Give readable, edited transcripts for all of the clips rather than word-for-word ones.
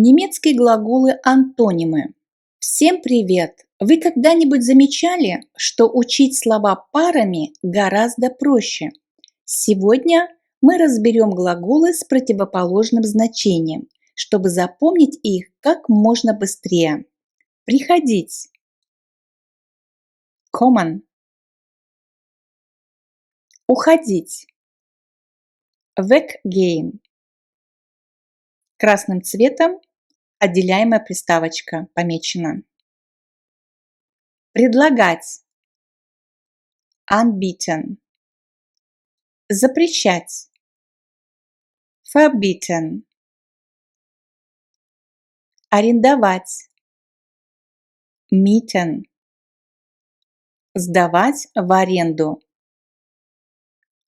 Немецкие глаголы-антонимы. Всем привет! Вы когда-нибудь замечали, что учить слова парами гораздо проще? Сегодня мы разберем глаголы с противоположным значением, чтобы запомнить их как можно быстрее. Приходить. Kommen. Уходить. Weggehen. Красным цветом отделяемая приставочка помечена. Предлагать. Anbieten. Запрещать. Verbieten. Арендовать. Mieten. Сдавать в аренду.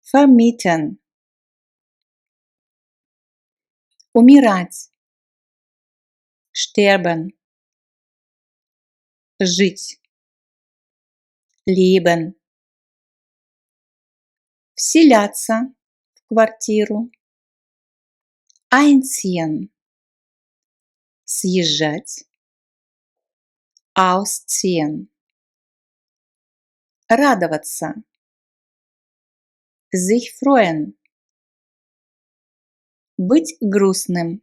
Vermieten. Умирать. Sterben. Жить. Leben. Вселяться в квартиру. Einziehen. Съезжать. Ausziehen. Радоваться. Sich freuen. Быть грустным.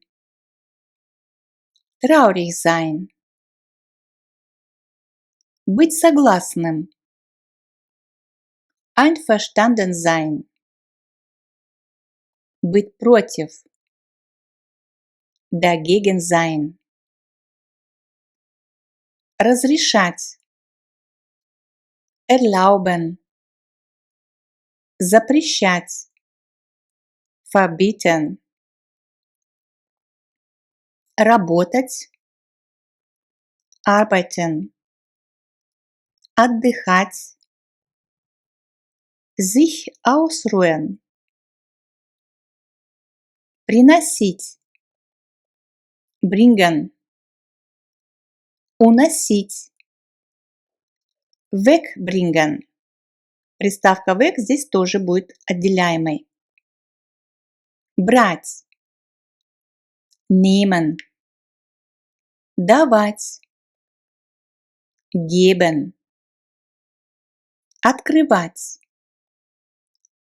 Traurig sein. Быть согласным. Einverstanden sein. Быть против. Dagegen sein. Разрешать. Erlauben. Запрещать. Verbieten. Работать. Arbeiten. Отдыхать. Sich ausruhen. Приносить. Bringen. Уносить. Wegbringen. Приставка weg здесь тоже будет отделяемой. Брать. Nehmen. Давать. Geben. Открывать.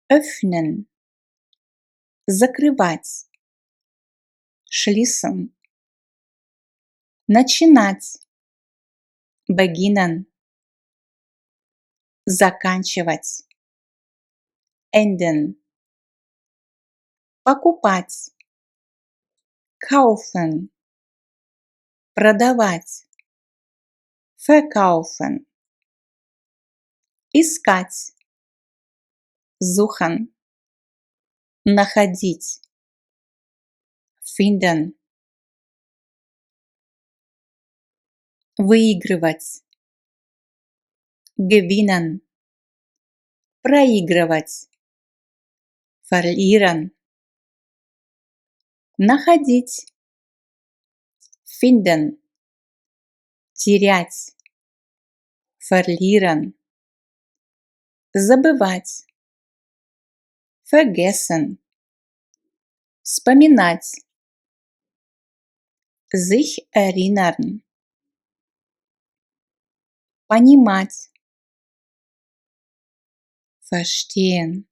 Öffnen. Закрывать. Schließen. Начинать. Beginnen. Заканчивать. Enden. Покупать. Kaufen. Продавать. Verkaufen. Искать. Suchen. Находить. Finden. Выигрывать. Gewinnen. Проигрывать. Verlieren. Находить. Finden. Терять. Verlieren. Забывать. Vergessen. Вспоминать. Sich erinnern. Понимать. Verstehen.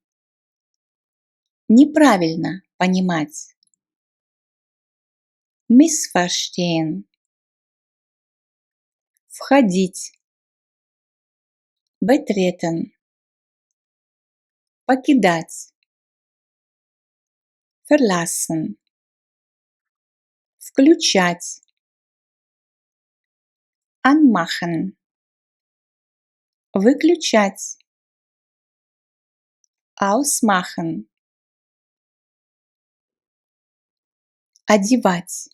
Неправильно понимать. Missverstehen. Входить. Betreten. Покидать. Verlassen. Включать. Anmachen. Выключать. Ausmachen. Одевать.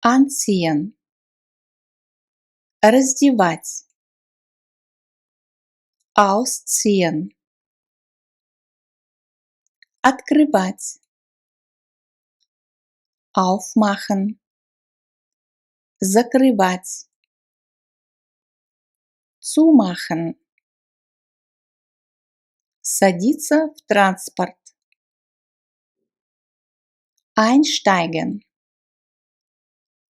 Anziehen. Раздевать. Ausziehen. Открывать. Aufmachen. Закрывать. Zumachen. Садиться в транспорт. Einsteigen.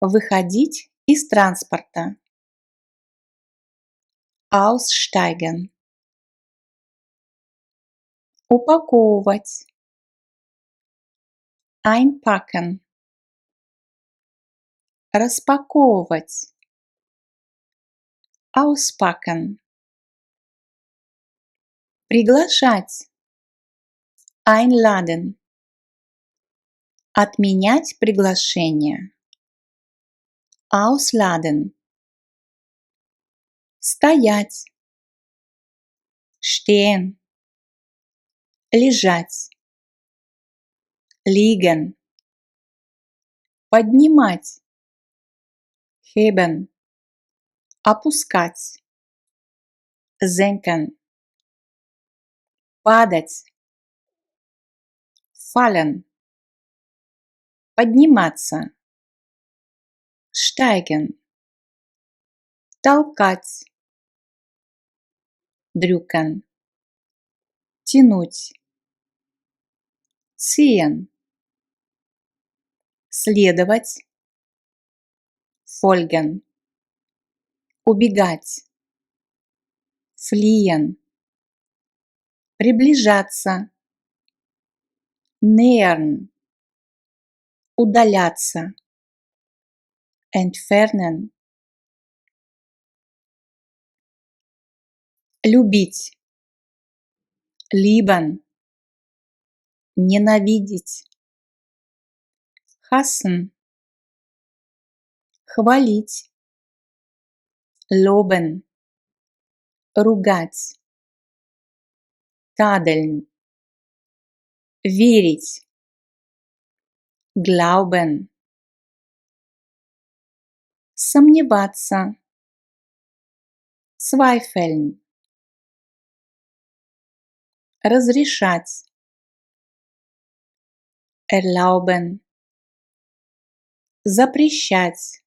Выходить из транспорта. Aussteigen. Упаковывать. Einpacken. Распаковывать. Auspacken. Приглашать. Einladen. Отменять приглашение. Ausladen. Стоять. Stehen. Лежать. Liegen. Поднимать. Heben. Опускать. Senken. Падать. Fallen. Подниматься. Steigen. Толкать. Drücken. Тянуть. Ziehen. Следовать. Folgen. Убегать. Fliehen. Приближаться. Nähern. Удаляться. Entfernen. Любить. Lieben. Ненавидеть. Hassen. Хвалить. Loben. Ругать. Tadeln. Верить. Glauben. Сомневаться. Zweifeln. Разрешать. Erlauben. Запрещать.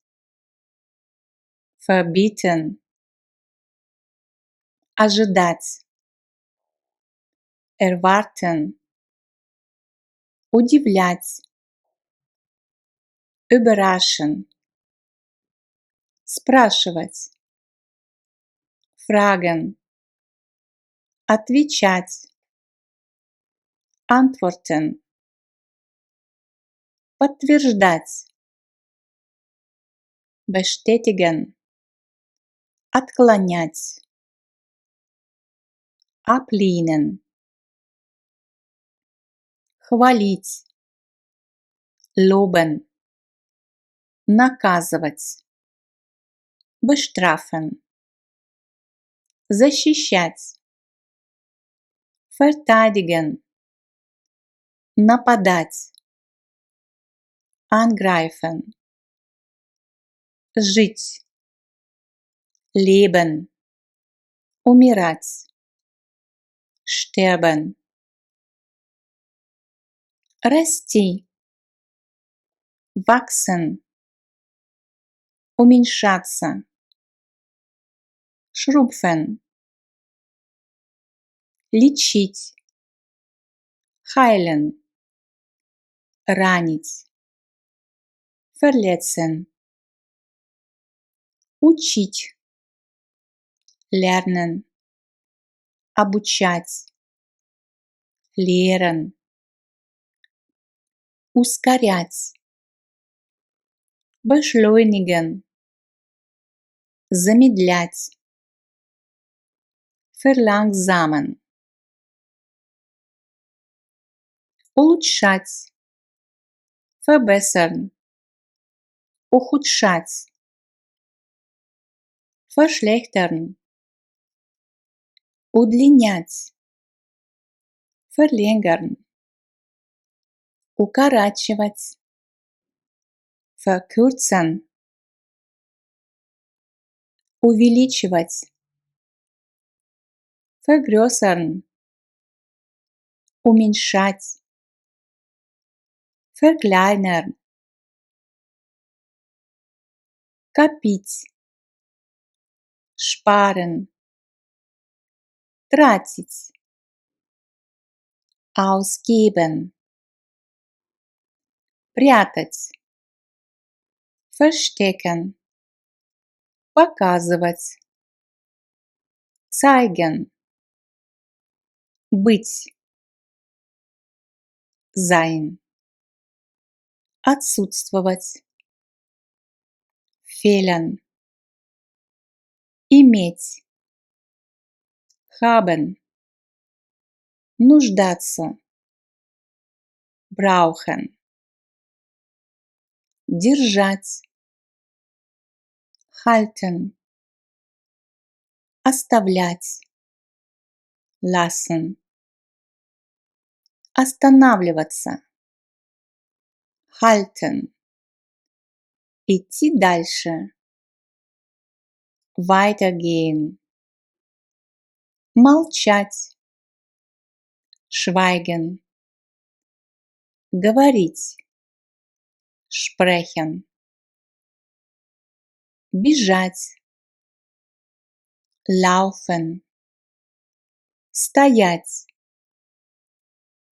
Verbieten. Ожидать. Erwarten. Удивлять. Überraschen. Спрашивать. Fragen. Отвечать. Antworten. Подтверждать. Bestätigen. Отклонять. Ablehnen. Хвалить. Loben. Наказывать. Bestrafen. Защищать. Verteidigen. Нападать. Angreifen. Жить. Leben. Умирать. Sterben. Расти. Wachsen. Уменьшаться. Schrumpfen. Лечить. Heilen. Ранить. Verletzen. Учить. Lernen. Обучать. Lehren. Ускорять. Beschleunigen. Замедлять. Verlangsamen. Улучшать. Verbessern. Ухудшать. Verschlechtern. Удлинять. Verlängern. Укорачивать. Verkürzen. Увеличивать. Vergrößern. Уменьшать. Verkleinern. Копить. Sparen. Тратить. Ausgeben. Прятать. verstecken, показывать, zeigen, быть, sein, отсутствовать, fehlen, иметь, haben, нуждаться, brauchen, держать, halten, оставлять, lassen, останавливаться, halten, идти дальше, weitergehen, молчать, schweigen, говорить, sprechen, бежать, laufen, стоять,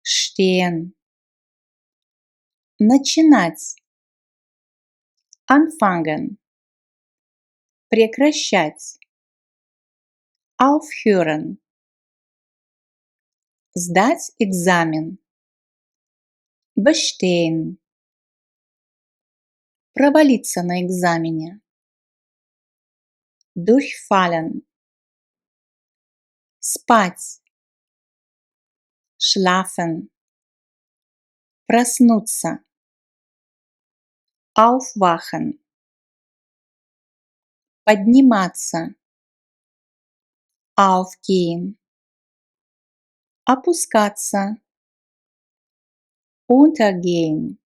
stehen, начинать, anfangen, прекращать, aufhören, сдать экзамен, bestehen, провалиться на экзамене, durchfallen, спать, schlafen, проснуться, aufwachen, подниматься, aufgehen, опускаться, untergehen,